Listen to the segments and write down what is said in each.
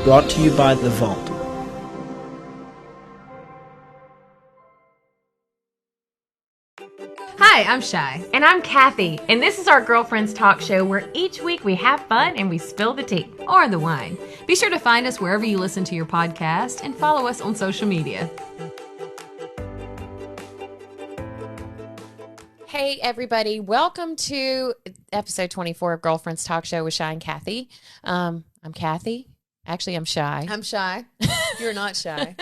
Brought to you by The Vault. Hi, I'm Shy. And I'm Kathy, and this is our Girlfriends Talk Show where each week we have fun and we spill the tea. Or the wine. Be sure to find us wherever you listen to your podcast and follow us on social media. Hey, everybody. Welcome to episode 24 of Girlfriends Talk Show with Shy and Kathy. I'm Kathy. Actually, I'm Shy. I'm Shy. You're not Shy.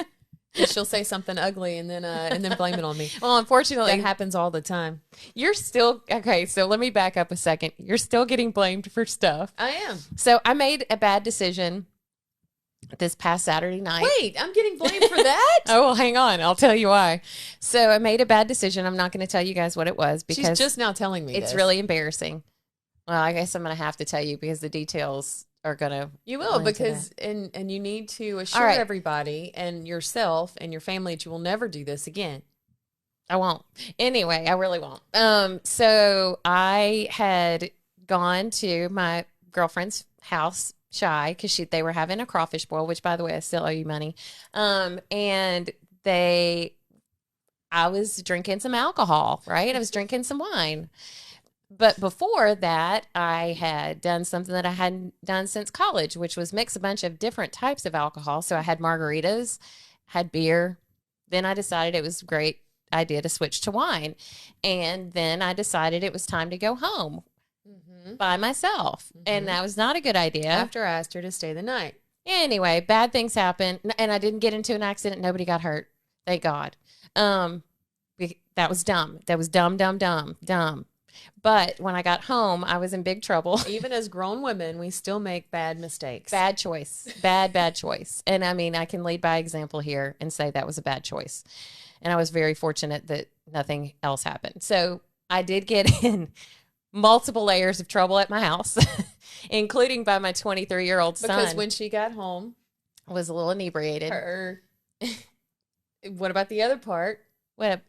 She'll say something ugly and then blame it on me. Well, unfortunately, That happens all the time. you're still, okay, so let me back up a second. You're still getting blamed for stuff. I am. So I made a bad decision this past Saturday night. Wait, I'm getting blamed for that? Oh, well, hang on. I'll tell you why. So I made a bad decision. I'm not going to tell you guys what it was because She's just now telling me it's this. really embarrassing. Well, I guess I'm going to have to tell you because the details are going to. You will, because and you need to assure right. everybody and yourself and your family that you will never do this again. I won't. Anyway, I really won't. So I had gone to my girlfriend's house, Shy, because they were having a crawfish boil, which, by the way, I still owe you money. And I was drinking some alcohol, right? I was drinking some wine. But before that, I had done something that I hadn't done since college, which was mix a bunch of different types of alcohol. So I had margaritas, had beer. Then I decided it was a great idea to switch to wine. And then I decided it was time to go home by myself. And that was not a good idea. After I asked her to stay the night. Anyway, bad things happen. And I didn't get into an accident. Nobody got hurt. Thank God. That was dumb. That was dumb. But when I got home, I was in big trouble. Even as grown women, we still make bad mistakes. Bad choice. Bad choice. And I mean, I can lead by example here and say that was a bad choice. And I was very fortunate that nothing else happened. So I did get in multiple layers of trouble at my house, including by my 23-year-old son. Because when she got home, was a little inebriated. What about the other part? What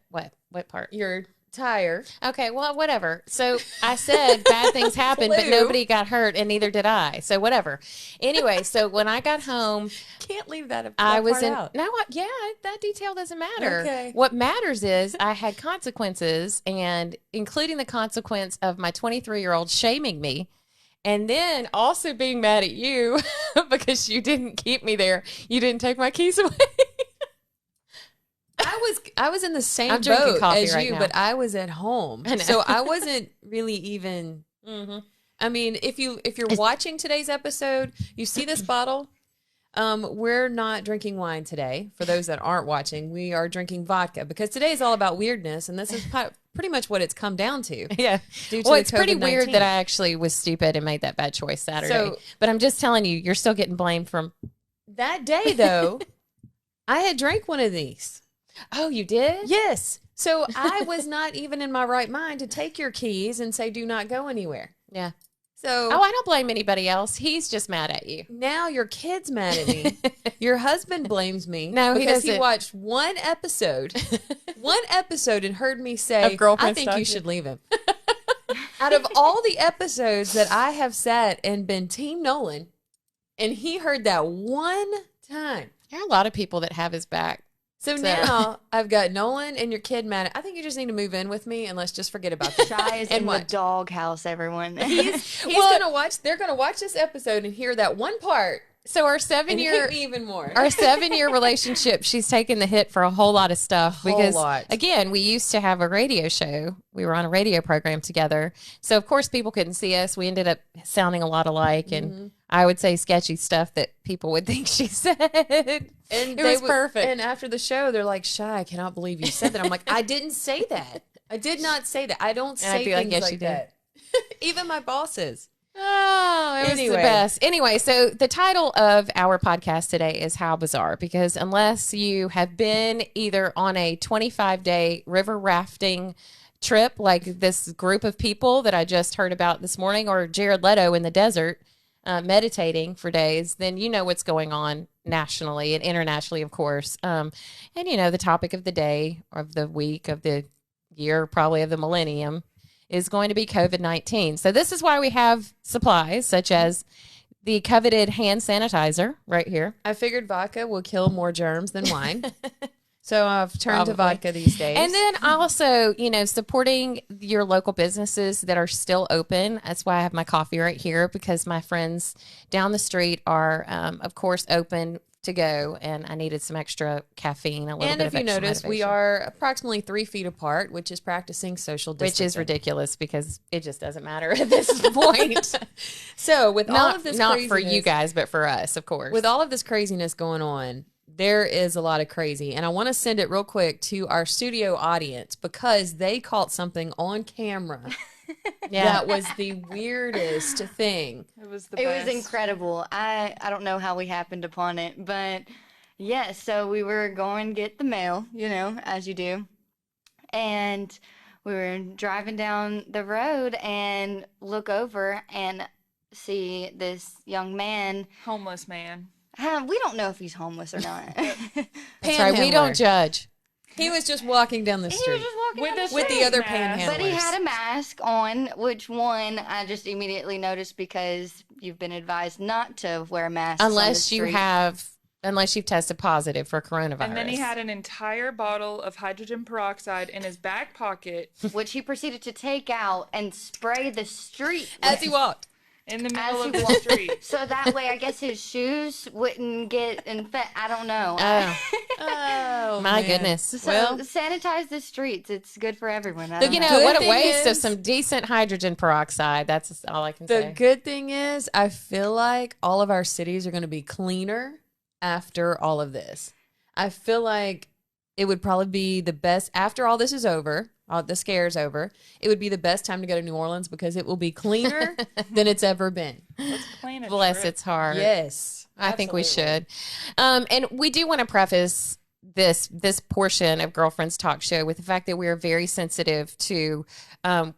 part? Your tire. Okay, well, whatever. So I said bad things happened, but nobody got hurt, and neither did I. So whatever. Anyway, so when I got home, Can't leave that. I was part in. out. Yeah, that detail doesn't matter. Okay. What matters is I had consequences, and including the consequence of my 23-year-old shaming me. And then also being mad at you because you didn't keep me there. You didn't take my keys away. I was in the same I'm drinking boat coffee as right you, now. but I was at home, I know. so I wasn't really even. I mean, if you're watching today's episode, you see this bottle. We're not drinking wine today. For those that aren't watching, we are drinking vodka because today is all about weirdness, and this is pretty much what it's come down to. Yeah. Due to Well, the it's pretty weird COVID-19. that I actually was stupid and made that bad choice Saturday. So- but I'm just telling you, you're still getting blamed from. That day, though, I had drank one of these. Oh, you did? Yes. So I was not even in my right mind to take your keys and say, do not go anywhere. Yeah. So Oh, I don't blame anybody else. He's just mad at you. now your kid's mad at me. Your husband blames me. No, he because he doesn't. watched one episode and heard me say, Of Girlfriend I think Talk you Show. should leave him. Out of all the episodes that I have sat and been Team Nolan, and he heard that one time. There are a lot of people that have his back. So now I've got Nolan and your kid mad. I think you just need to move in with me and let's just forget about this. Shy is And in what? the doghouse, everyone. He's gonna watch. They're gonna watch this episode and hear that one part So our and hate me even more. Our 7-year relationship, she's taken the hit for a whole lot of stuff because, lot. again, we used to have a radio show. We were on a radio program together. So, of course, people couldn't see us. We ended up sounding a lot alike. And I would say sketchy stuff that people would think she said. And it was perfect. And after the show, they're like, "Shy, I cannot believe you said that." I'm like, "I didn't say that. I did not say that. I don't And I'd say be like, things "Yes, like you did." that." Even my bosses. Oh, it was the Anyway. best. Anyway, so the title of our podcast today is How Bizarre, because unless you have been either on a 25-day river rafting trip like this group of people that I just heard about this morning, or Jared Leto in the desert meditating for days, then you know what's going on nationally and internationally, of course. And, you know, the topic of the day, of the week, of the year, probably of the millennium, is going to be COVID-19. So this is why we have supplies such as the coveted hand sanitizer right here. I figured vodka will kill more germs than wine. So I've turned to vodka these days. And then also, supporting your local businesses that are still open. That's why I have my coffee right here, because my friends down the street are, of course, open to go, and I needed some extra caffeine, a little and bit if of you extra notice, we motivation. are approximately 3 feet apart, which is practicing social distancing. Which is ridiculous because it just doesn't matter at this point. So with all of this not craziness, for you guys, but for us, of course. with all of this craziness going on, there is a lot of crazy. And I want to send it real quick to our studio audience because they caught something on camera that was the weirdest thing. It was the It best. was incredible. I don't know how we happened upon it, but yeah, so we were going to get the mail, as you do. And we were driving down the road and look over and see this young man. Homeless man. We don't know if he's homeless or not. That's right. We don't judge. He was just walking down the He street was just walking With down a the with street. the other mask. panhandlers. But he had a mask on, which one I just immediately noticed because you've been advised not to wear masks on the Unless you've tested positive for coronavirus. And then he had an entire bottle of hydrogen peroxide in his back pocket which he proceeded to take out and spray the street as with. he walked. in the As middle he of the walked. street. So that way, I guess his shoes wouldn't get infected. I don't know. Oh, Oh, my man. goodness. So well- sanitize the streets. It's good for everyone. I So, don't know. good what a thing waste of is- some decent hydrogen peroxide. That's all I can The say. good thing is, I feel like all of our cities are going to be cleaner after all of this. I feel like it would probably be the best after all this is over, all the scare's over. It would be the best time to go to New Orleans because it will be cleaner than it's ever been. Let's plan a Bless trip. its heart. Yes, I think we absolutely. should. And we do want to preface this portion of Girlfriends Talk Show with the fact that we are very sensitive to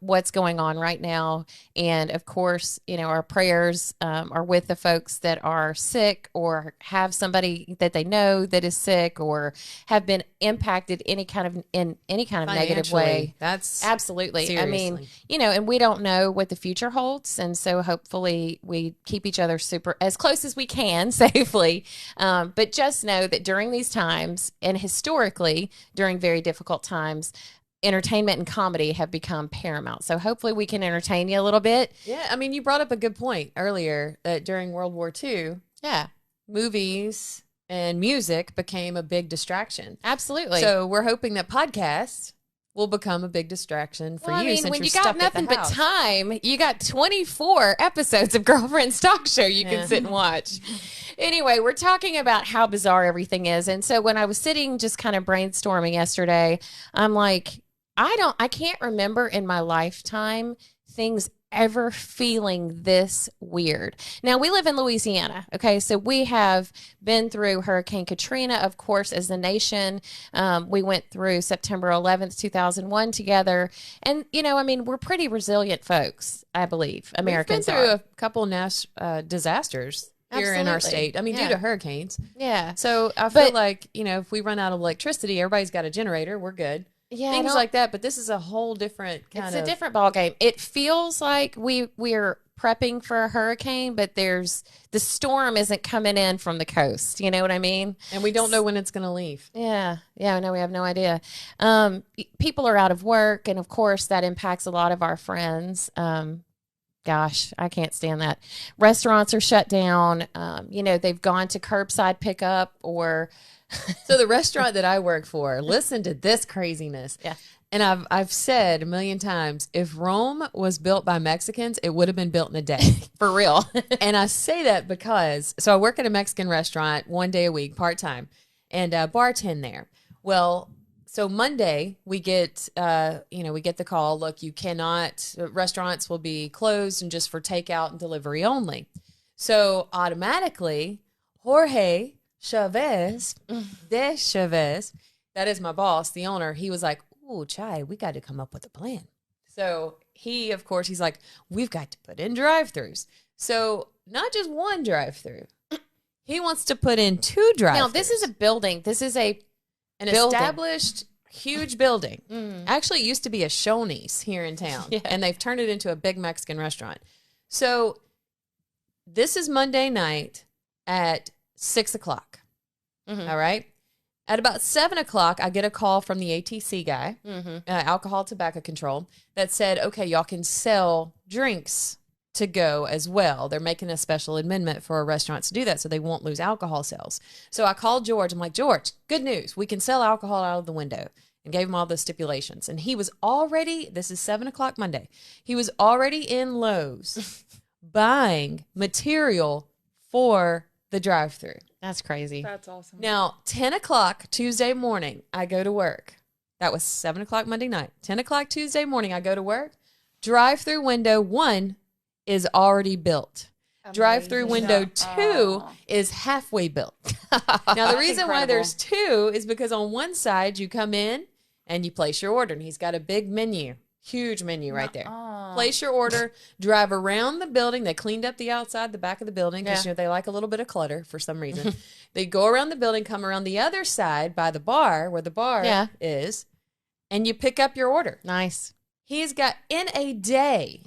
what's going on right now. And of course, our prayers are with the folks that are sick or have somebody that they know that is sick or have been impacted in any kind of negative way. Financially, that's Absolutely. I mean, Seriously. and we don't know what the future holds. And so hopefully we keep each other as close as we can safely. But just know that during these times and historically during very difficult times, entertainment and comedy have become paramount. So hopefully we can entertain you a little bit. Yeah, I mean, you brought up a good point earlier that during World War II, Yeah, movies and music became a big distraction. absolutely. So we're hoping that podcasts will become a big distraction for Well, you. Since when you're you got stuck at the nothing but house. time, you got 24 episodes of Girlfriends Talk Show you Yeah. can sit and watch. Anyway, we're talking about how bizarre everything is. And so when I was sitting just kind of brainstorming yesterday, I'm like, I can't remember in my lifetime things ever feeling this weird. Now, we live in Louisiana, okay? So we have been through Hurricane Katrina, of course, as a nation. We went through September 11th, 2001 together. And, we're pretty resilient folks, I believe. Americans We've been through are. a couple disasters here in our Absolutely. state. I mean, Yeah. due to hurricanes. Yeah. So I feel But- like, if we run out of electricity, everybody's got a generator. We're good. Yeah, Things like that. But this is a whole different kind it's of. a different ball game. It feels like we're prepping for a hurricane, but the storm isn't coming in from the coast. You know what I mean? And we don't know when it's going to leave. Yeah. No, we have no idea. People are out of work, and of course that impacts a lot of our friends. Gosh, I can't stand that. Restaurants are shut down. They've gone to curbside pickup or. So the restaurant that I work for, listen to this craziness. Yeah. And I've said a million times, if Rome was built by Mexicans, it would have been built in a day. For real. And I say that because, so I work at a Mexican restaurant 1 day a week, part-time, and bartend there. Well, so Monday we get, we get the call, look, you cannot, restaurants will be closed and just for takeout and delivery only. So automatically, Jorge Chavez, that is my boss, the owner, he was like, ooh, Chai, we got to come up with a plan. So he, of course, he's like, we've got to put in drive-thrus. So not just one drive-through. He wants to put in 2 drive-thrus. Now, this is a building. This is an building. established huge building. Actually, it used to be a Shoney's here in town, Yeah. and they've turned it into a big Mexican restaurant. So this is Monday night at 6 o'clock. Mhm. All right. At about 7 o'clock, I get a call from the ATC guy, Alcohol Tobacco Control, that said, okay, y'all can sell drinks to go as well. They're making a special amendment for restaurants to do that so they won't lose alcohol sales. So I called George. I'm like, George, good news. We can sell alcohol out of the window, and gave him all the stipulations. And he was already, this is 7 o'clock Monday, he was already in Lowe's buying material for the drive-through. That's crazy. That's awesome. Now, 10 o'clock Tuesday morning, I go to work. That was 7 o'clock Monday night. 10 o'clock Tuesday morning, I go to work. Drive-through window 1 is already built. Drive-through window 2 is halfway built. Now, the reason why there's 2 is because on one side, you come in and you place your order, and he's got a big menu, huge menu right there. Place your order, drive around the building. They cleaned up the outside, the back of the building, because you know, they like a little bit of clutter for some reason. They go around the building, come around the other side by the bar, where the bar is, and you pick up your order. Nice. He's got, in a day,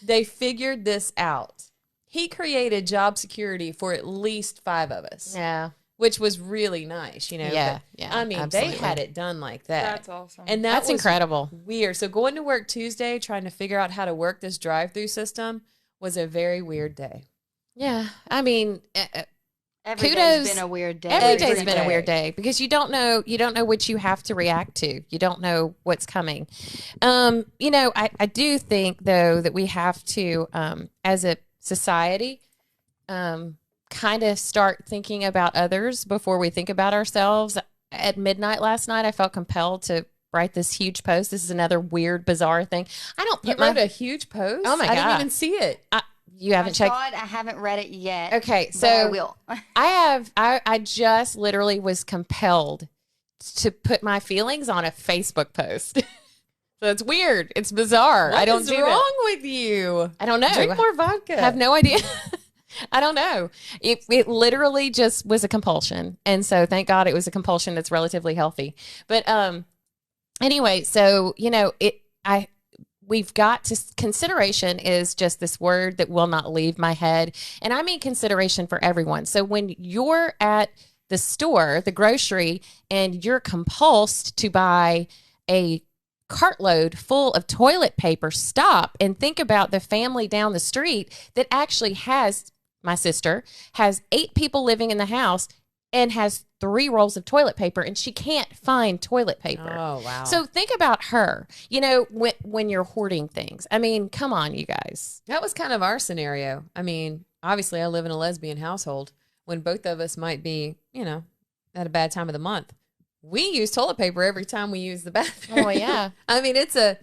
they figured this out. He created job security for at least 5 of us. Yeah. Which was really nice, you know. Yeah, but, yeah, I mean, absolutely. they had it done like that. That's awesome. And That's was incredible. weird. So going to work Tuesday, trying to figure out how to work this drive-through system was a very weird day. Yeah. I mean, Every kudos. day's been a weird day. every day's Every been a day. weird day because you don't know what you have to react to. You don't know what's coming. You know, I do think though that we have to, as a society, kind of start thinking about others before we think about ourselves. At midnight last night, I felt compelled to write this huge post. This is another weird, bizarre thing. I don't You put wrote a huge post? Oh my I didn't God. even see it. you haven't checked. I haven't read it yet. Okay, but so I will. I just literally was compelled to put my feelings on a Facebook post. So it's weird. It's bizarre. I don't What is do wrong that. with you? I don't know. Drink more vodka. I have no idea. I don't know. It literally just was a compulsion. And so thank God it was a compulsion that's relatively healthy. But anyway, so you know, we've got to, consideration is just this word that will not leave my head. And I mean consideration for everyone. So when you're at the store, the grocery, and you're compulsed to buy a cartload full of toilet paper, stop and think about the family down the street that actually has, my sister has 8 people living in the house and has 3 rolls of toilet paper, and she can't find toilet paper. Oh, wow. So think about her, you know, when you're hoarding things. I mean, come on, you guys. that was kind of our scenario. I mean, obviously, I live in a lesbian household. When both of us might be, you know, at a bad time of the month, we use toilet paper every time we use the bathroom. Oh, yeah. I mean, it's a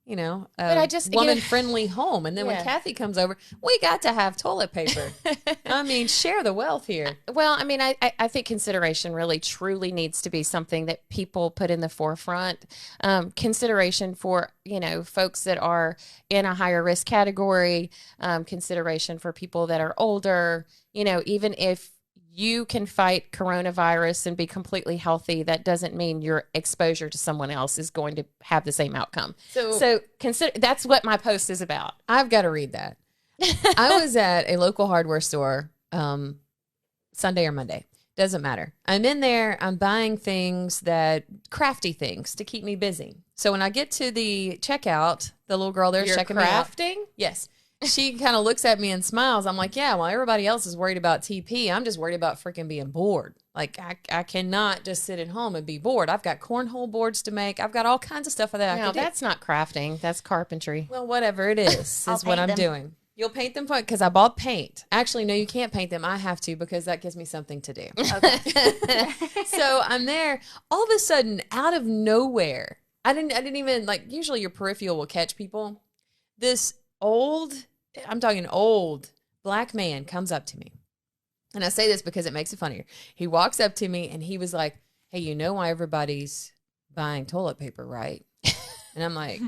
you know, But I just, you know- woman-friendly home. And then when Yeah. Kathy comes over, we got to have toilet paper. I mean, share the wealth here. Well, I mean, I think consideration really truly needs to be something that people put in the forefront. Consideration for, you know, folks that are in a higher risk category, consideration for people that are older, you know, even if you can fight coronavirus and be completely healthy, that doesn't mean your exposure to someone else is going to have the same outcome. So consider, that's what my post is about. I've got to read that. I was at a local hardware store Sunday or Monday. Doesn't matter. I'm in there. I'm buying things crafty things to keep me busy. So when I get to the checkout, the little girl there's You're checking me out. crafting? Yes. She kind of looks at me and smiles. I'm like, yeah, well, everybody else is worried about TP. I'm just worried about freaking being bored. Like, I cannot just sit at home and be bored. I've got cornhole boards to make. I've got all kinds of stuff that I No, can do. that's not crafting. That's carpentry. Well, whatever it is, I'll is what paint I'm them. doing. You'll paint them for because I bought paint. Actually, no, you can't paint them. I have to because that gives me something to do. So I'm there. All of a sudden, out of nowhere, I didn't even like. Usually, your peripheral will catch people. This I'm talking old black man comes up to me, and I say this because it makes it funnier. He walks up to me and he was like, "Hey, you know why everybody's buying toilet paper, right?" And I'm like.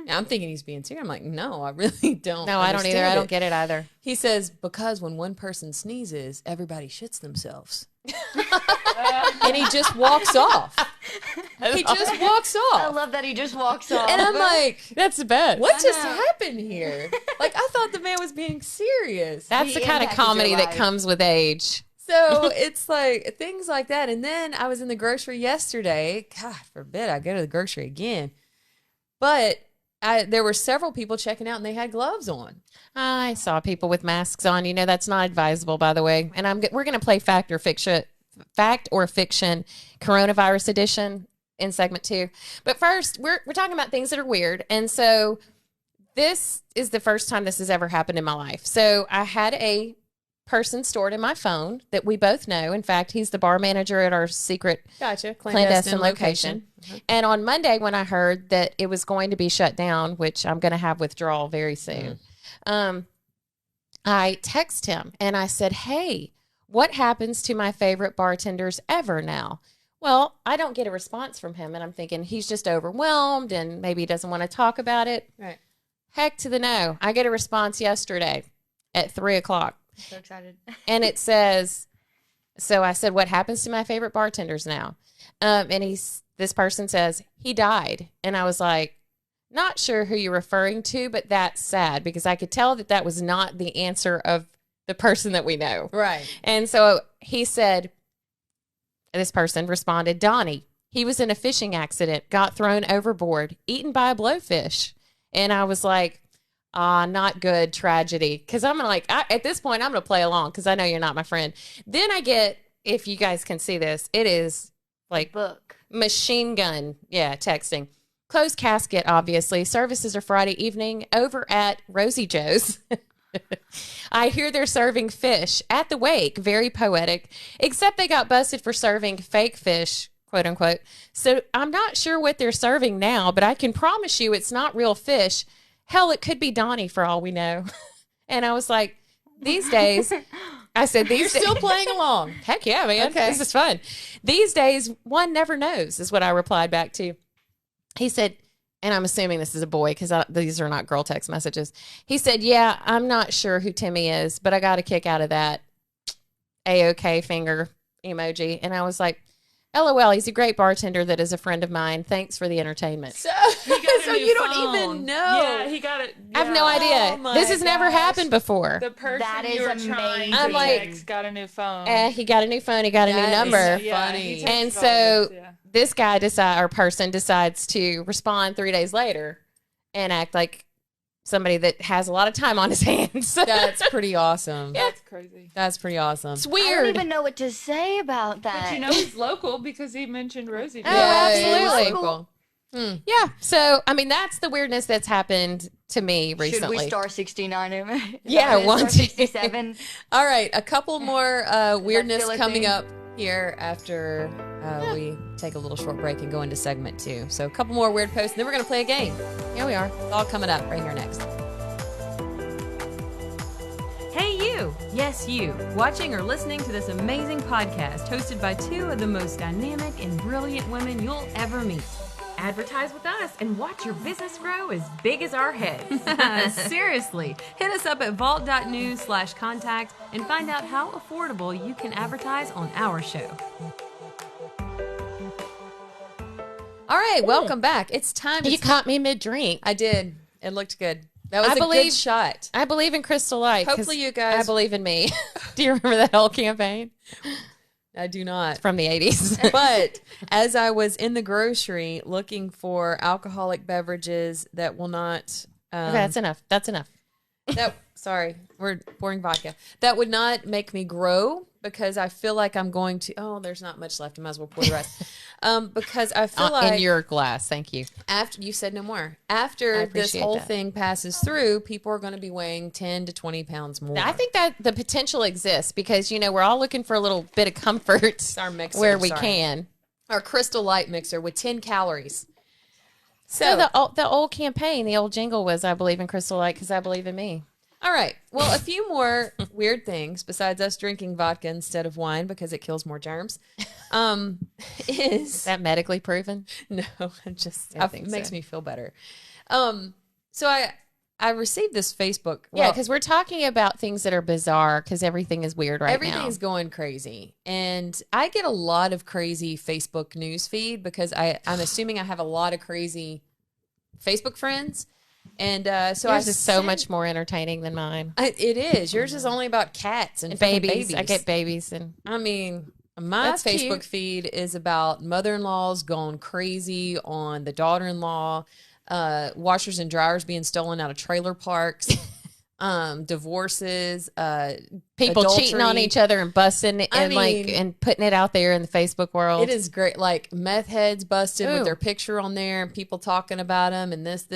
I'm thinking he's being serious. I'm like, no, I really don't. No, I don't either. understand I don't it. get it either. He says, because when one person sneezes, everybody shits themselves. And he just walks off. he just walks I off. love that he just walks off. And I'm like, That's the best. what I just know. happened here? Like, I thought the man was being serious. That's He the kind of impacted your comedy that life. comes with age. So it's like things like that. And then I was in the grocery yesterday. God forbid I go to the grocery again. But there were several people checking out and they had gloves on. I saw people with masks on. You know, that's not advisable, by the way. And we're going to play fact or fiction coronavirus edition in segment 2. But first, we're talking about things that are weird. And so this is the first time this has ever happened in my life. So I had a person stored in my phone that we both know. In fact, he's the bar manager at our secret Gotcha. clandestine location. And on Monday, when I heard that it was going to be shut down, which I'm going to have withdrawal very soon, I text him and I said, hey, what happens to my favorite bartenders ever now? Well, I don't get a response from him. And I'm thinking he's just overwhelmed and maybe he doesn't want to talk about it. Right. Heck to the no. I get a response yesterday at 3:00. so excited. And it says, so I said, what happens to my favorite bartenders now? And this person says, he died. And I was like, not sure who you're referring to, but that's sad because I could tell that that was not the answer of the person that we know. Right. And so he said, this person responded, Donnie, he was in a fishing accident, got thrown overboard, eaten by a blowfish. And I was like, not good, tragedy. Because I'm like, at this point, I'm going to play along because I know you're not my friend. Then I get, if you guys can see this, it is like Book. machine gun, texting. Closed casket, obviously. Services are Friday evening over at Rosie Joe's. I hear they're serving fish at the wake. Very poetic. Except they got busted for serving fake fish, quote unquote. So I'm not sure what they're serving now, but I can promise you it's not real fish. Hell, it could be Donnie for all we know. And I was like, these days, I said, You're still playing along. Heck yeah, man. Okay. This is fun. These days, one never knows, is what I replied back to. He said, and I'm assuming this is a boy because these are not girl text messages. He said, yeah, I'm not sure who Timmy is, but I got a kick out of that A-OK finger emoji. And I was like, LOL, he's a great bartender that is a friend of mine. Thanks for the entertainment. So, He got a so new you don't phone. even know. Yeah, he got it. I have no idea. Oh my This has never gosh. happened before. The person That you is were trying amazing. to I'm like- text got a new phone. He got a new phone. He got a new That is number. so funny. he And texted all so this, yeah. this guy decides to respond 3 days later and act like somebody that has a lot of time on his hands. That's pretty awesome. That's crazy. That's pretty awesome. It's I weird. don't even know what to say about that. But you know he's local because he mentioned Rosie. Oh, Yeah, absolutely. it's local. Yeah. So, I mean, that's the weirdness that's happened to me Should recently. we star 69 him? Is Yeah, that what it is? one, Star two. 67. All right, a couple more weirdness still a coming thing? up here after we take a little short break and go into segment 2. So a couple more weird posts, and then we're going to play a game. Here we are. It's all coming up right here next. Hey, you! Yes, you, watching or listening to this amazing podcast hosted by two of the most dynamic and brilliant women you'll ever meet. Advertise with us and watch your business grow as big as our heads. Seriously, hit us up at vault.news/contact and find out how affordable you can advertise on our show. All right, welcome back. It's time. You caught me mid-drink. I did. It looked good. That was I a believe- good shot. I believe in Crystal Light. 'cause Hopefully you guys- I believe in me. Do you remember that whole campaign? I do not. From the 80s. But as I was in the grocery looking for alcoholic beverages that will not Okay, that's enough. That's enough. sorry, we're pouring vodka. That would not make me grow because I feel like I'm going to there's not much left. I might as well pour the rest. Because I feel like in your glass. Thank you. after you said no more. I After this appreciate whole that. thing passes through, people are going to be weighing 10 to 20 pounds more. I think that the potential exists because, we're all looking for a little bit of comfort our mixer, where we sorry. can. Our Crystal Light mixer with 10 calories. So the old campaign, the old jingle was, I believe in Crystal Light because I believe in me. All right. Well, a few more weird things besides us drinking vodka instead of wine because it kills more germs. Is Is that medically proven? no, it just I think it makes so. me feel better. So I I received this Facebook. Yeah, because we're talking about things that are bizarre because everything is weird right now. Everything's going crazy. And I get a lot of crazy Facebook news feed because I'm assuming I have a lot of crazy Facebook friends. And so Yours is so much more entertaining than mine. It is. Yours is only about cats and babies. I get babies, and I mean, my That's Facebook cute. feed is about mother-in-laws going crazy on the daughter-in-law, washers and dryers being stolen out of trailer parks, divorces, people cheating on adultery. each other and busting and mean- and putting it out there in the Facebook world. It is great. Like meth heads busted with Ooh. their picture on there and people talking about them and this.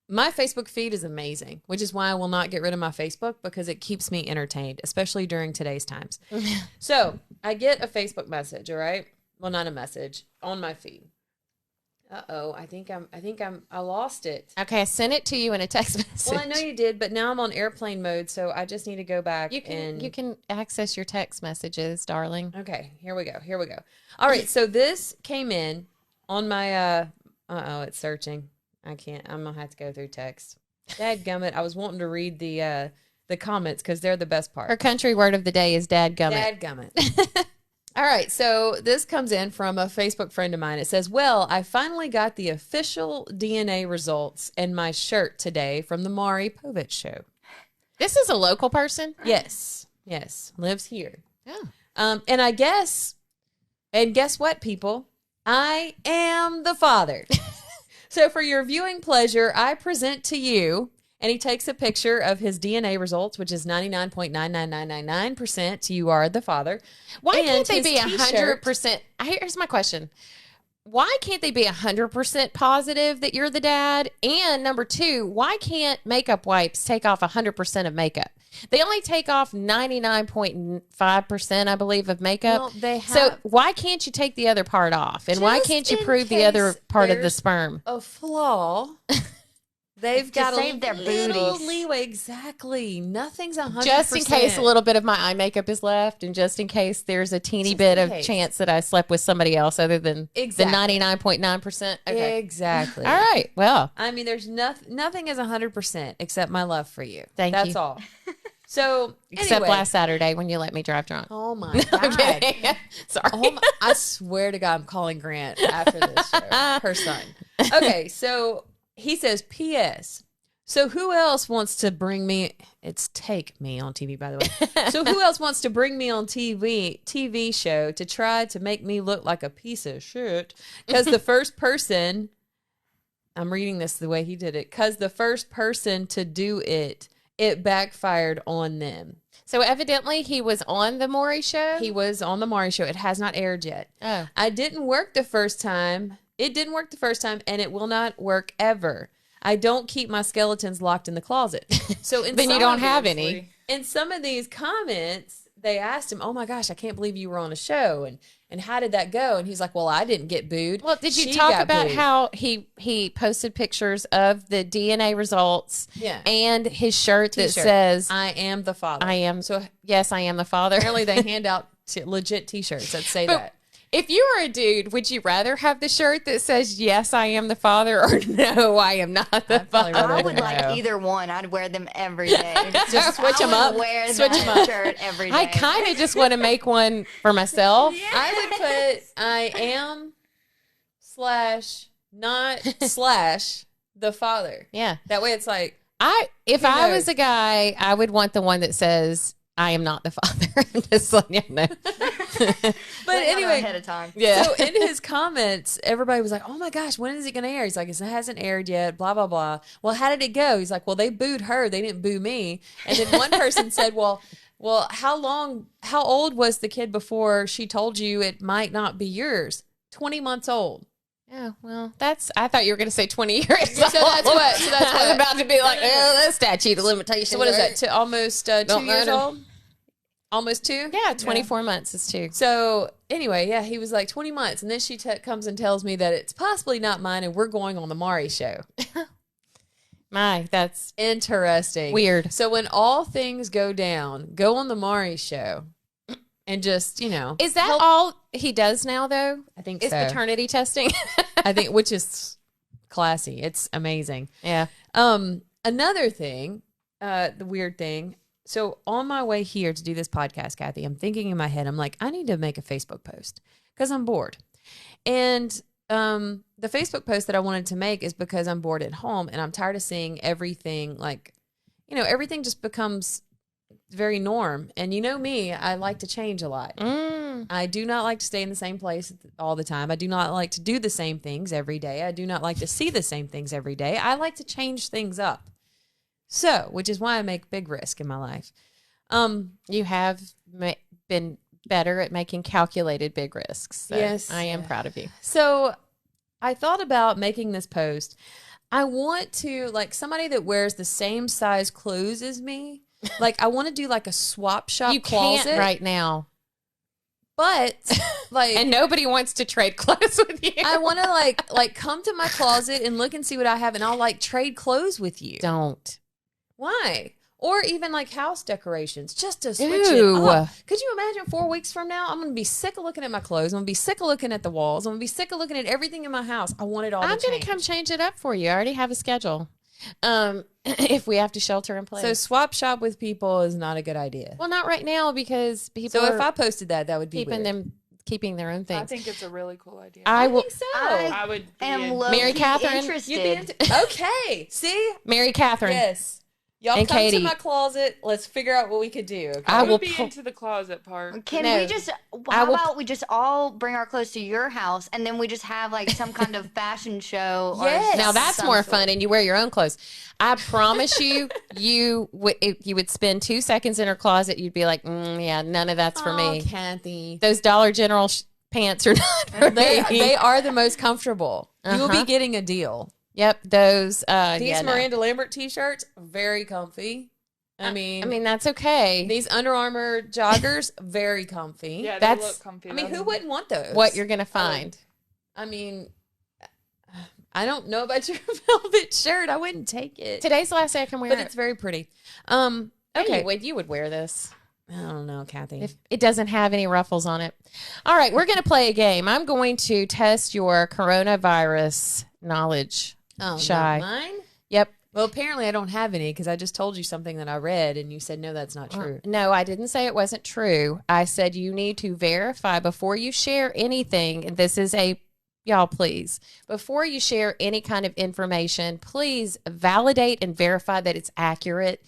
My Facebook feed is amazing, which is why I will not get rid of my Facebook because it keeps me entertained, especially during today's times. So I get a Facebook message, all right? Well, not a message on my feed. I lost it. Okay, I sent it to you in a text message. Well, I know you did, but now I'm on airplane mode, so I just need to go back You can access your text messages, darling. Okay, here we go. All right, so this came in on my it's searching. I can't. I'm gonna have to go through text. Dadgummit, I was wanting to read the comments because they're the best part. Her country word of the day is dadgummit. Dadgummit. All right, so this comes in from a Facebook friend of mine. It says, "Well, I finally got the official DNA results in my shirt today from the Maury Povich show." This is a local person. Yes, lives here. Oh. And guess what, people? I am the father. So for your viewing pleasure, I present to you, and he takes a picture of his DNA results, which is 99.99999%. You are the father. Why And can't they his be t-shirt- 100%? Here's my question. Why can't they be 100% positive that you're the dad? And number two, why can't makeup wipes take off 100% of makeup? They only take off 99.5%, I believe, of makeup. Well, they So have- why can't you take the other part off? And why Just can't you in prove the other case part of the there's sperm? A flaw. They've got save a their little booties. leeway. Exactly. Nothing's 100%. Just in case a little bit of my eye makeup is left, and just in case there's a teeny Just bit in of case. chance that I slept with somebody else other than Exactly. the 99.9%. Okay. Exactly. All right. Well, I mean, there's nothing is 100% except my love for you. Thank That's you. all. So, except anyway. last Saturday when you let me drive drunk. Oh my God. Okay. Sorry. Oh my, I swear to God, I'm calling Grant after this show. Her son. Okay, so he says, P.S. So who else wants to bring me? It's Take Me on TV, by the way. So who else wants to bring me on TV show to try to make me look like a piece of shit? Because the first person, I'm reading this the way he did it. Because the first person to do it backfired on them. So evidently he was on the Maury show. He was on the Maury show. It has not aired yet. Oh. I didn't work the first time. It didn't work the first time, and it will not work ever. I don't keep my skeletons locked in the closet. So in Then you some don't of have these- any. In some of these comments, they asked him, "Oh my gosh, I can't believe you were on a show, and how did that go?" And he's like, "Well, I didn't get booed." Well, did you She talk got about booed." how he posted pictures of the DNA results Yeah. and his shirt that T-shirt. says "I am the father"? I am So yes, I am the father. apparently, they hand out legit T-shirts that say But that. if you were a dude, would you rather have the shirt that says yes, I am the father, or no, I am not the probably father? rather I would No. like either one. I'd wear them every day. Just switch I them would up. Wear Switch that 'em up. shirt every day. I kind of just want to make one for myself. I would put "I am" / not / the father. Yeah. That way, it's like If Who I knows? was a guy, I would want the one that says I am not the father. I'm just letting you know. But Let you know anyway, ahead of time. Yeah. so in his comments, everybody was like, "Oh my gosh, when is it going to air?" He's like, "It hasn't aired yet, blah, blah, blah." Well, how did it go? He's like, "Well, they booed her. They didn't boo me." And then one person said, well, how old was the kid before she told you it might not be yours? 20 months old. Yeah, well, I thought you were going to say 20 years. So that's what- I was about to be like, oh, that's statute of limitations. So what is that? Almost 2 Don't years matter. old? Almost 2? Yeah, 24 months is 2. So anyway, yeah, he was like 20 months. And then she comes and tells me that it's possibly not mine and we're going on the Maury show. My, that's Interesting. weird. So when all things go down, go on the Maury show and just, Is that all he does now, though? I think Is so. paternity testing? I think, which is classy. It's amazing. Yeah. Another thing, the weird thing. So on my way here to do this podcast, Kathy, I'm thinking in my head, I'm like, I need to make a Facebook post because I'm bored. And the Facebook post that I wanted to make is because I'm bored at home and I'm tired of seeing everything like, everything just becomes very norm. And you know me, I like to change a lot. I do not like to stay in the same place all the time. I do not like to do the same things every day. I do not like to see the same things every day. I like to change things up. So, which is why I make big risk in my life. You have been better at making calculated big risks. So Yes. I am proud of you. So I thought about making this post. I want to, like, somebody that wears the same size clothes as me. Like, I want to do like a swap shop You closet. can't right now. But, like, And nobody wants to trade clothes with you. I want to, like come to my closet and look and see what I have, and I'll, like, trade clothes with you. Don't. Why? Or even, like, house decorations, just to switch Ew. it up. Could you imagine 4 weeks from now? I'm going to be sick of looking at my clothes. I'm going to be sick of looking at the walls. I'm going to be sick of looking at everything in my house. I want it all I'm to going to come change it up for you. I already have a schedule. If we have to shelter in place. So swap shop with people is not a good idea. Well, not right now because people So if are I posted that would be keeping weird. keeping their own things. I think it's a really cool idea. I will. think so. I would be am in. low-key Mary Catherine, interested. You'd be into- okay. See? Mary Catherine. Yes. Y'all And come Katie. to my closet. Let's figure out what we could do. Okay? I I will would be pull- into the closet part. Can No. we just, I how will- about we just all bring our clothes to your house and then we just have like some kind of fashion show? Or Yes. Now that's some more sort. fun, and you wear your own clothes. I promise you, if you would spend 2 seconds in her closet, you'd be like, yeah, none of that's for me. Kathy. Those Dollar General pants are not for me. They are the most comfortable. You will be Uh-huh. getting a deal. Yep, those. These yeah, no. Miranda Lambert t-shirts, very comfy. I mean, that's okay. these Under Armour joggers, very comfy. Yeah, they That's- look comfy. I mean, though. who wouldn't want those? What you're gonna find? I mean, I don't know about your velvet shirt. I wouldn't take it. Today's the last day I can wear But it. it's very pretty. Okay, Okay. you would wear this I don't know, Kathy. if it doesn't have any ruffles on it. All right, we're gonna play a game. I'm going to test your coronavirus knowledge. Shy. not mine? Yep. Well, apparently I don't have any because I just told you something that I read and you said, no, that's not true. No, I didn't say it wasn't true. I said you need to verify before you share anything. And this is y'all, please, before you share any kind of information, please validate and verify that it's accurate.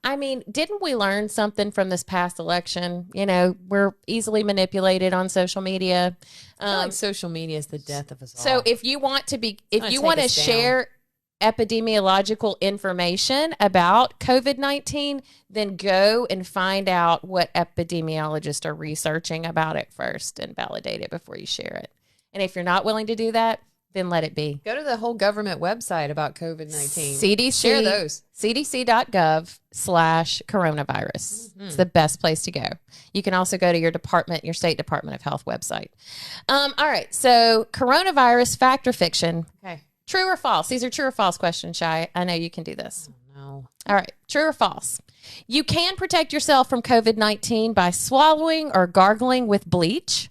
I mean, didn't we learn something from this past election? You know, we're easily manipulated on social media. I feel like social media is the death of us all. So if you want to gonna you take want to us down. share epidemiological information about COVID-19, then go and find out what epidemiologists are researching about it first and validate it before you share it. And if you're not willing to do that, then let it be. go to the whole government website about COVID-19. CDC, Share those. cdc.gov/coronavirus. It's the best place to go. You can also go to your state Department of Health website. All right. So coronavirus, fact or fiction? Okay. True or false? These are true or false questions, Shy. I know you can do this. No. All right. True or false? You can protect yourself from COVID-19 by swallowing or gargling with bleach,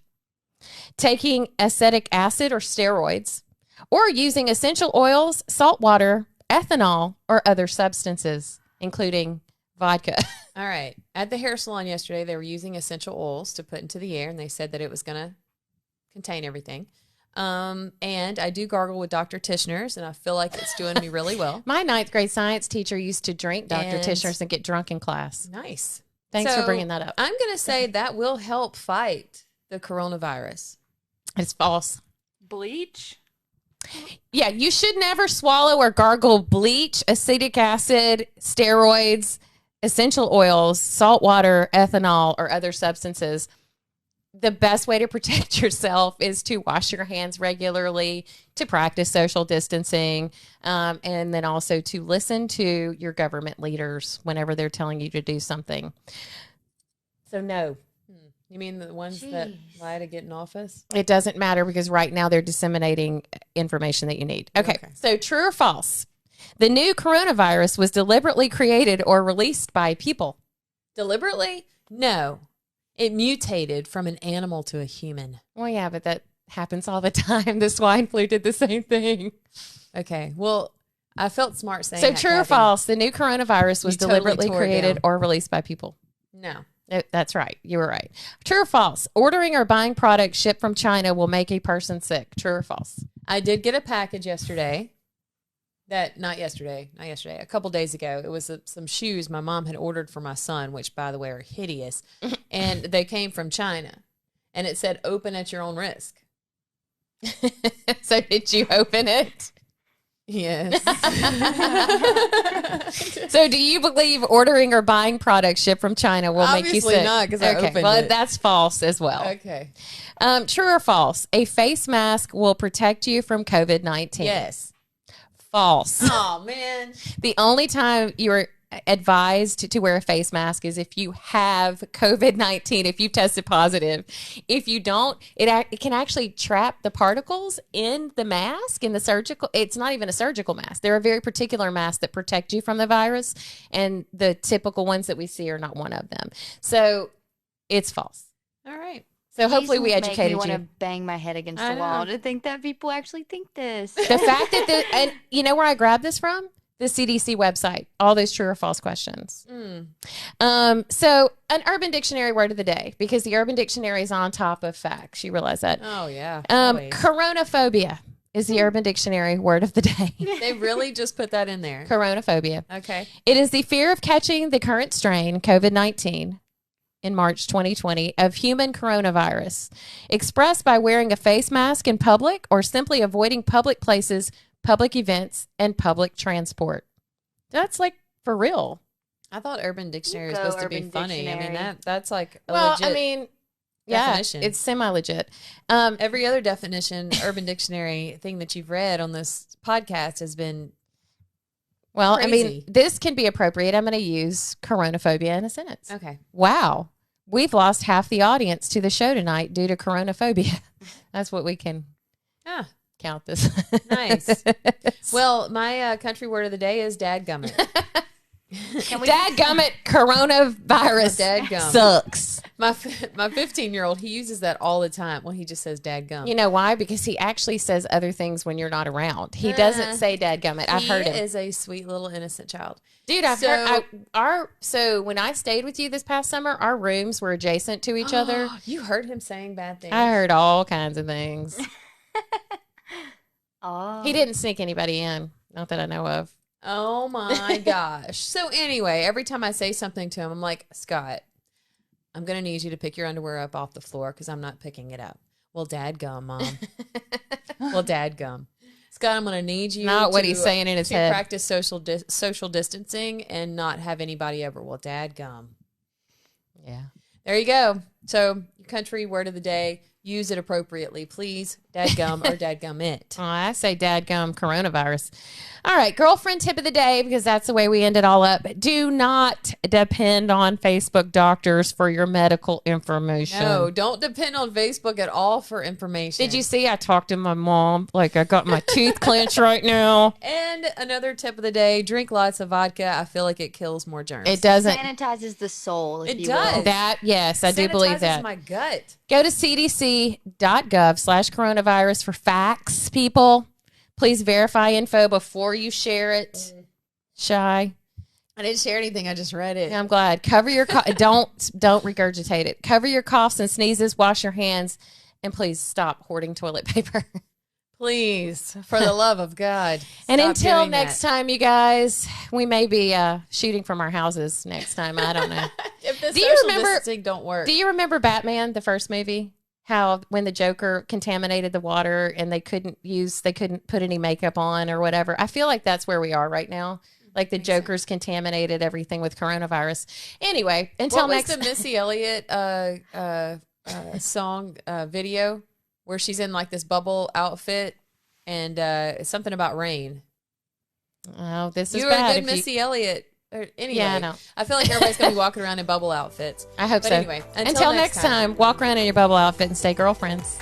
taking acetic acid or steroids, or using essential oils, salt water, ethanol, or other substances, including vodka. All right. At the hair salon yesterday, they were using essential oils to put into the air, and they said that it was going to contain everything. And I do gargle with Dr. Tishner's, and I feel like it's doing me really well. My 9th grade science teacher used to drink Dr. And- Tishner's and get drunk in class. Nice. Thanks for So, bringing that up. I'm going to say that will help fight the coronavirus. It's false. Bleach? Yeah, you should never swallow or gargle bleach, acetic acid, steroids, essential oils, salt water, ethanol, or other substances. The best way to protect yourself is to wash your hands regularly, to practice social distancing, and then also to listen to your government leaders whenever they're telling you to do something. So, no. You mean the ones that lie to get in office? It doesn't matter because right now they're disseminating information that you need. Okay. So true or false? The new coronavirus was deliberately created or released by people. Deliberately? No. It mutated from an animal to a human. Well, yeah, but that happens all the time. The swine flu did the same thing. Okay. Well, I felt smart saying So that, true or Kathy. false? The new coronavirus was You totally deliberately tore it created down. or released by people. No. That's right. You were right. True or false? Ordering or buying products shipped from China will make a person sick. True or false? I did get a package yesterday. Not yesterday. A couple days ago. It was some shoes my mom had ordered for my son, which, by the way, are hideous. And they came from China. And it said, open at your own risk. So did you open it? Yes. So do you believe ordering or buying products shipped from China will make you Obviously sick? not, 'cause I okay. opened Well, it. that's false as well. Okay. True or false? A face mask will protect you from COVID-19. Yes. False. Oh, man. The only time you're advised to wear a face mask is if you have COVID-19, if you tested positive. If you don't, it can actually trap the particles in the mask, in the surgical. It's not even a surgical mask. There are very particular masks that protect you from the virus, and the typical ones that we see are not one of them. So it's false. All right. So hopefully we Make me educated want to you. bang my head against I the wall know. to think that people actually think this. The fact that and you know where I grabbed this from? The CDC website. All those true or false questions. So an Urban Dictionary word of the day, because the Urban Dictionary is on top of facts. You realize that? Oh, yeah. Always. Coronaphobia is the Urban Dictionary word of the day. They really just put that in there. Coronaphobia. Okay. It is the fear of catching the current strain, COVID-19, in March 2020 of human coronavirus, expressed by wearing a face mask in public or simply avoiding public places, public events, and public transport. That's like for real. I thought Urban Dictionary was Go supposed to be Urban funny. I mean, Dictionary. that's like a Well, legit I mean, yeah, definition. it's semi-legit. Every other definition, Urban Dictionary thing that you've read on this podcast has been Well, I mean, crazy. this can be appropriate. I'm going to use coronaphobia in a sentence. okay. Wow. We've lost half the audience to the show tonight due to coronaphobia. That's what we can Ah, count this. nice. Well, my country word of the day is dadgummit. Dadgummit, coronavirus Dadgum. sucks. My 15-year-old, he uses that all the time. Well, he just says dadgum. You know why? Because he actually says other things when you're not around. He doesn't say dadgummit. I've heard He him. is a sweet little innocent child. Dude, I've So- heard so when I stayed with you this past summer, our rooms were adjacent to each other. You heard him saying bad things. I heard all kinds of things. Oh. He didn't sneak anybody in, not that I know of. Oh my gosh. So anyway, every time I say something to him, I'm like, Scott, I'm going to need you to pick your underwear up off the floor because I'm not picking it up. Well, dadgum, Mom. Well, dadgum. Scott, I'm going to need you Not what to- he's saying in his to head. practice social distancing and not have anybody over. Well, dadgum. Yeah. There you go. So your country word of the day, use it appropriately, please. Dadgum or dadgummit. Oh, I say dadgum coronavirus. All right, girlfriend tip of the day, because that's the way we end it all up. Do not depend on Facebook doctors for your medical information. No, don't depend on Facebook at all for information. Did you see I talked to my mom like I got my teeth clenched right now? And another tip of the day, drink lots of vodka. I feel like it kills more germs. It doesn't. Sanitizes the soul, if It you does. will. That, yes, I do believe Sanitizes that. my gut. Go to cdc.gov/coronavirus for facts, people. Please verify info before you share it. Shy. I didn't share anything. I just read it. I'm glad. Cover your don't regurgitate it. Cover your coughs and sneezes. Wash your hands, and please stop hoarding toilet paper. Please, for the love of God. And stop until doing next that. time, you guys, we may be shooting from our houses next time. I don't know. If the Do you social remember- distancing don't work. Do you remember Batman, the first movie? How when the Joker contaminated the water and they couldn't put any makeup on or whatever. I feel like that's where we are right now. Like the Joker's contaminated everything with coronavirus. Anyway, until what was next the Missy Elliott song video where she's in like this bubble outfit and something about rain? Oh, this is You were bad. a good if you- Missy Elliott. Anyway, Yeah, I know. I feel like everybody's gonna be walking around in bubble outfits. I hope But so. anyway, until next time, walk around in your bubble outfit and stay girlfriends.